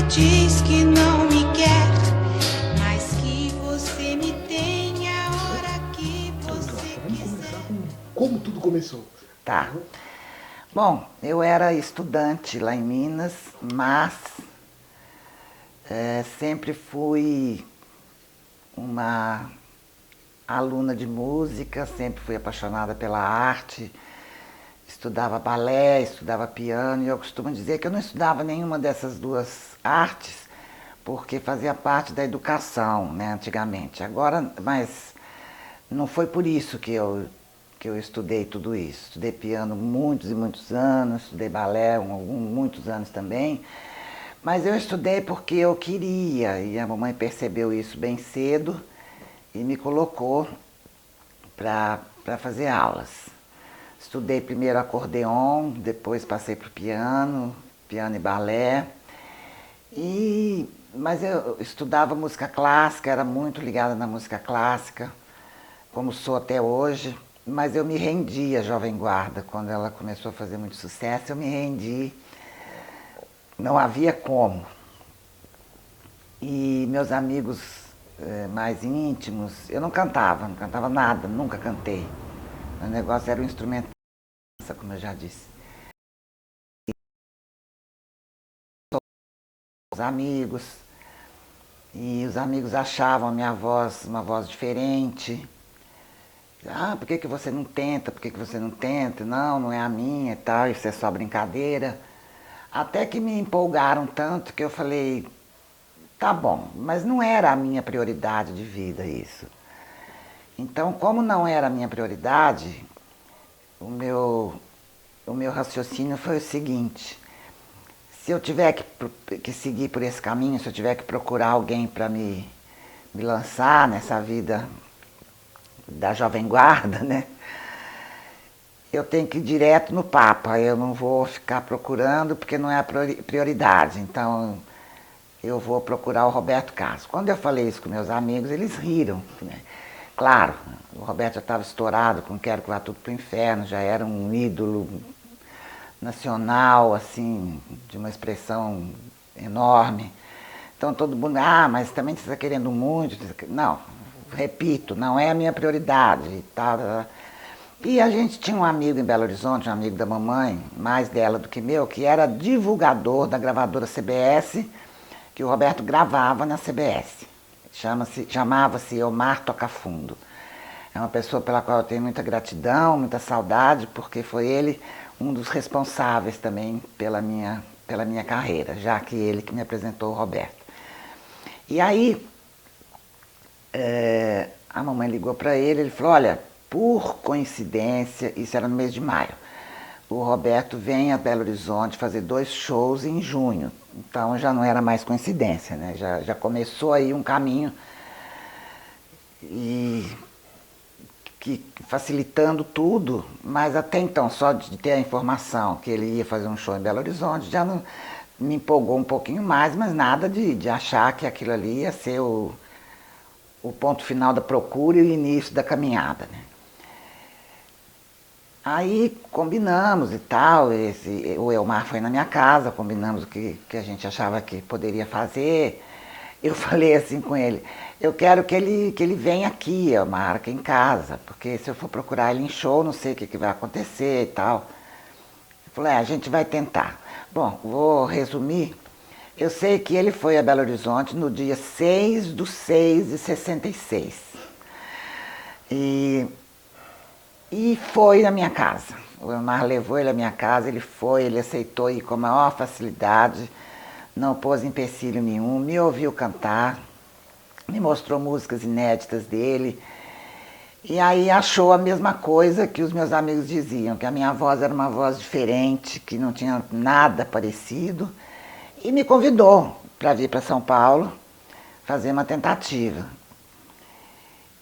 diz que não me quer, mas que você me tem a hora que você Vamos quiser. começar com como tudo começou. Tá. Bom, eu era estudante lá em Minas, mas sempre fui uma aluna de música, sempre fui apaixonada pela arte, estudava balé, estudava piano, e eu costumo dizer que eu não estudava nenhuma dessas duas artes porque fazia parte da educação, né, antigamente. Agora, mas não foi por isso que eu estudei tudo isso. Estudei piano muitos e muitos anos, estudei balé muitos anos também, mas eu estudei porque eu queria, e a mamãe percebeu isso bem cedo e me colocou para fazer aulas. Estudei primeiro acordeon, depois passei para o piano e balé. Mas eu estudava música clássica, era muito ligada na música clássica, como sou até hoje, mas eu me rendi à Jovem Guarda. Quando ela começou a fazer muito sucesso, eu me rendi, não havia como. E meus amigos mais íntimos, eu não cantava nada, nunca cantei. O negócio era um instrumento, como eu já disse. Os amigos, e os amigos achavam a minha voz uma voz diferente. Ah, por que você não tenta? Por que você não tenta? Não, não é a minha e tal, isso é só brincadeira. Até que me empolgaram tanto que eu falei, tá bom, mas não era a minha prioridade de vida isso. Então, como não era a minha prioridade, o meu raciocínio foi o seguinte: se eu tiver que seguir por esse caminho, se eu tiver que procurar alguém para me lançar nessa vida da Jovem Guarda, né? Eu tenho que ir direto no Papa, eu não vou ficar procurando porque não é a prioridade. Então, eu vou procurar o Roberto Carlos. Quando eu falei isso com meus amigos, eles riram, né? Claro, o Roberto já estava estourado com Quero Que Vá Tudo Pro Inferno, já era um ídolo nacional, assim, de uma expressão enorme. Então todo mundo, mas também você está querendo muito. Não, repito, não é a minha prioridade e tal. E a gente tinha um amigo em Belo Horizonte, um amigo da mamãe, mais dela do que meu, que era divulgador da gravadora CBS, que o Roberto gravava na CBS. Chamava-se Elmar Tocafundo. É uma pessoa pela qual eu tenho muita gratidão, muita saudade, porque foi ele um dos responsáveis também pela minha carreira, já que ele que me apresentou o Roberto. E aí, a mamãe ligou para ele falou, olha, por coincidência, isso era no mês de maio, o Roberto vem a Belo Horizonte fazer 2 shows em junho. Então já não era mais coincidência, né? Já começou aí um caminho e que facilitando tudo, mas até então, só de ter a informação que ele ia fazer um show em Belo Horizonte, já não me empolgou um pouquinho mais, mas nada de achar que aquilo ali ia ser o ponto final da procura e o início da caminhada, né? Aí combinamos e tal, o Elmar foi na minha casa, combinamos o que a gente achava que poderia fazer. Eu falei assim com ele, eu quero que ele venha aqui, Elmar, aqui em casa, porque se eu for procurar ele em show, não sei o que vai acontecer e tal. Ele falou, a gente vai tentar. Bom, vou resumir. Eu sei que ele foi a Belo Horizonte no dia 6/6/66. E foi na minha casa. O Elmar levou ele à minha casa, ele foi, ele aceitou ir com a maior facilidade, não pôs empecilho nenhum, me ouviu cantar, me mostrou músicas inéditas dele, e aí achou a mesma coisa que os meus amigos diziam, que a minha voz era uma voz diferente, que não tinha nada parecido, e me convidou para vir para São Paulo fazer uma tentativa.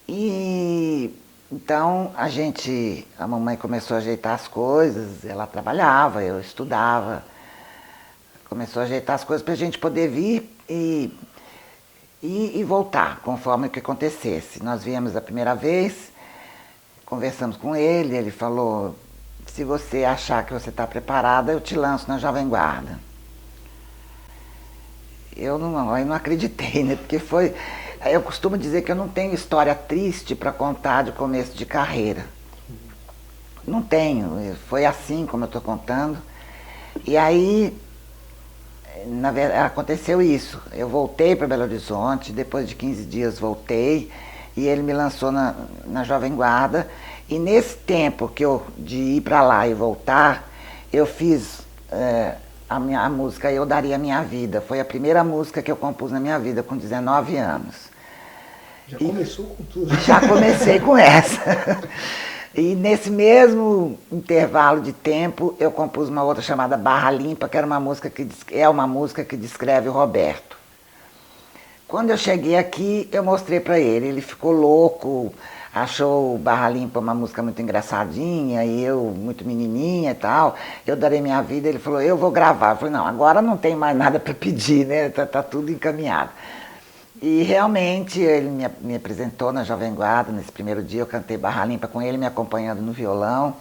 E então a mamãe começou a ajeitar as coisas, ela trabalhava, eu estudava, começou a ajeitar as coisas para a gente poder vir e voltar, conforme o que acontecesse. Nós viemos a primeira vez, conversamos com ele, ele falou, se você achar que você está preparada, eu te lanço na Jovem Guarda. eu não acreditei, né? Porque foi. Eu costumo dizer que eu não tenho história triste para contar de começo de carreira. Não tenho. Foi assim como eu estou contando. E aí, na verdade, aconteceu isso. Eu voltei para Belo Horizonte, depois de 15 dias voltei, e ele me lançou na Jovem Guarda. E nesse tempo de ir para lá e voltar, eu fiz a música Eu Daria Minha Vida. Foi a primeira música que eu compus na minha vida, com 19 anos. Já começou com tudo. Já comecei com essa. E nesse mesmo intervalo de tempo, eu compus uma outra chamada Barra Limpa, que era uma música que descreve o Roberto. Quando eu cheguei aqui, eu mostrei para ele. Ele ficou louco, achou Barra Limpa uma música muito engraçadinha, e eu muito menininha e tal. Eu darei minha vida, ele falou, eu vou gravar. Eu falei, não, agora não tem mais nada para pedir, né? Tá tudo encaminhado. E realmente ele me apresentou na Jovem Guarda. Nesse primeiro dia eu cantei Barra Limpa com ele me acompanhando no violão.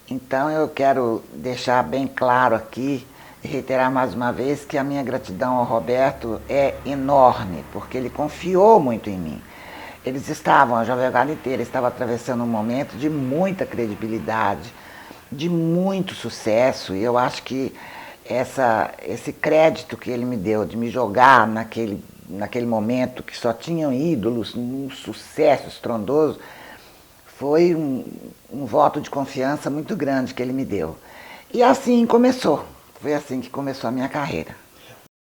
Então eu quero deixar bem claro aqui e reiterar mais uma vez que a minha gratidão ao Roberto é enorme, porque ele confiou muito em mim. A Jovem Guarda inteira estava atravessando um momento de muita credibilidade, de muito sucesso, e eu acho que esse crédito que ele me deu de me jogar naquele momento que só tinham ídolos, um sucesso estrondoso, foi um voto de confiança muito grande que ele me deu. E assim começou, foi assim que começou a minha carreira.